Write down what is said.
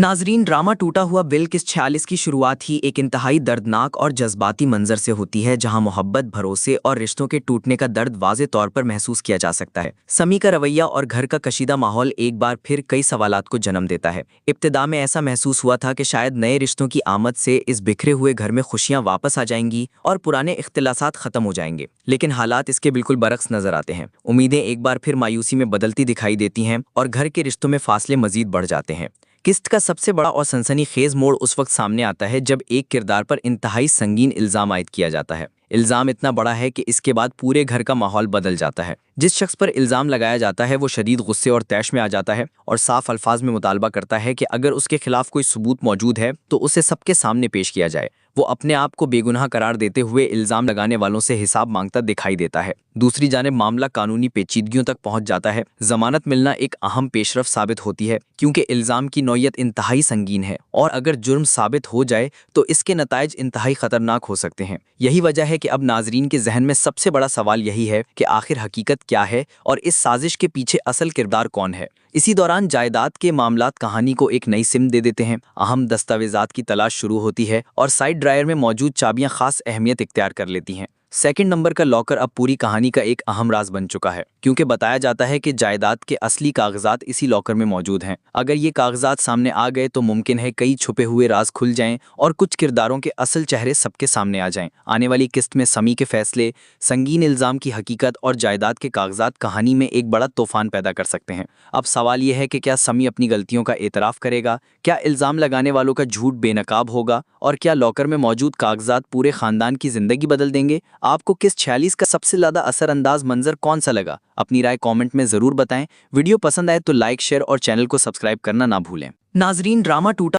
नाजरीन, ड्रामा टूटा हुआ बिल किस 46 की शुरुआत ही एक इंतहाई दर्दनाक और जज्बाती मंजर से होती है, जहां मोहब्बत, भरोसे और रिश्तों के टूटने का दर्द वाज़े तौर पर महसूस किया जा सकता है। समी का रवैया और घर का कशीदा माहौल एक बार फिर कई सवालात को जन्म देता है। इब्तिदा में ऐसा महसूस हुआ था कि शायद नए रिश्तों की आमद से इस बिखरे हुए घर में खुशियां वापस आ जाएंगी और पुराने इख्तिलासात खत्म हो जाएंगे, लेकिन हालात इसके बिल्कुल बरक्स नजर आते हैं। उम्मीदें एक बार फिर मायूसी में बदलती दिखाई देती हैं और घर के रिश्तों में फासले मजीद बढ़ जाते हैं। किस्त का सबसे बड़ा और सनसनीखेज मोड़ उस वक्त सामने आता है जब एक किरदार पर इंतहाई संगीन इल्ज़ाम आयद किया जाता है। इल्ज़ाम इतना बड़ा है कि इसके बाद पूरे घर का माहौल बदल जाता है। जिस शख्स पर इल्ज़ाम लगाया जाता है वो शदीद गुस्से और तैश में आ जाता है और साफ अल्फाज में मुतालबा करता है कि अगर उसके खिलाफ कोई सबूत मौजूद है तो उसे सबके सामने पेश किया जाए। वो अपने आप को बेगुनाह करार देते हुए इल्ज़ाम लगाने वालों से हिसाब मांगता दिखाई देता है। दूसरी जानिब मामला कानूनी पेचीदगियों तक पहुंच जाता है। जमानत मिलना एक अहम पेशरफ साबित होती है क्योंकि इल्ज़ाम की नौयत इंतहाई संगीन है और अगर जुर्म साबित हो जाए तो इसके नताइज इंतहाई खतरनाक हो सकते हैं। यही वजह है कि अब नाजरीन के जहन में सबसे बड़ा सवाल यही है कि आखिर हकीकत क्या है और इस साजिश के पीछे असल किरदार कौन है। इसी दौरान जायदाद के मामलात कहानी को एक नई सिम दे देते हैं। अहम दस्तावेजात की तलाश शुरू होती है और साइड ड्रायर में मौजूद चाबियां खास अहमियत इख्तियार कर लेती हैं। सेकंड नंबर का लॉकर अब पूरी कहानी का एक अहम राज बन चुका है क्योंकि बताया जाता है कि जायदाद के असली कागजात इसी लॉकर में मौजूद हैं। अगर ये कागजात सामने आ गए तो मुमकिन है कई छुपे हुए राज खुल जाएं और कुछ किरदारों के असल चेहरे सबके सामने आ जाएं। आने वाली किस्त में समी के फैसले, संगीन इल्ज़ाम की हकीकत और जायदाद के कागजात कहानी में एक बड़ा तूफान पैदा कर सकते हैं। अब सवाल यह है कि क्या समी अपनी गलतियों का एतराफ़ करेगा, क्या इल्ज़ाम लगाने वालों का झूठ बेनकाब होगा और क्या लॉकर में मौजूद कागजात पूरे ख़ानदान की ज़िंदगी बदल देंगे। आपको किस 46 का सबसे ज़्यादा असरअंदाज मंजर कौन सा लगा? अपनी राय कमेंट में ज़रूर बताएं। वीडियो पसंद आए तो लाइक, शेयर और चैनल को सब्सक्राइब करना ना भूलें। नाजरीन, ड्रामा टूटा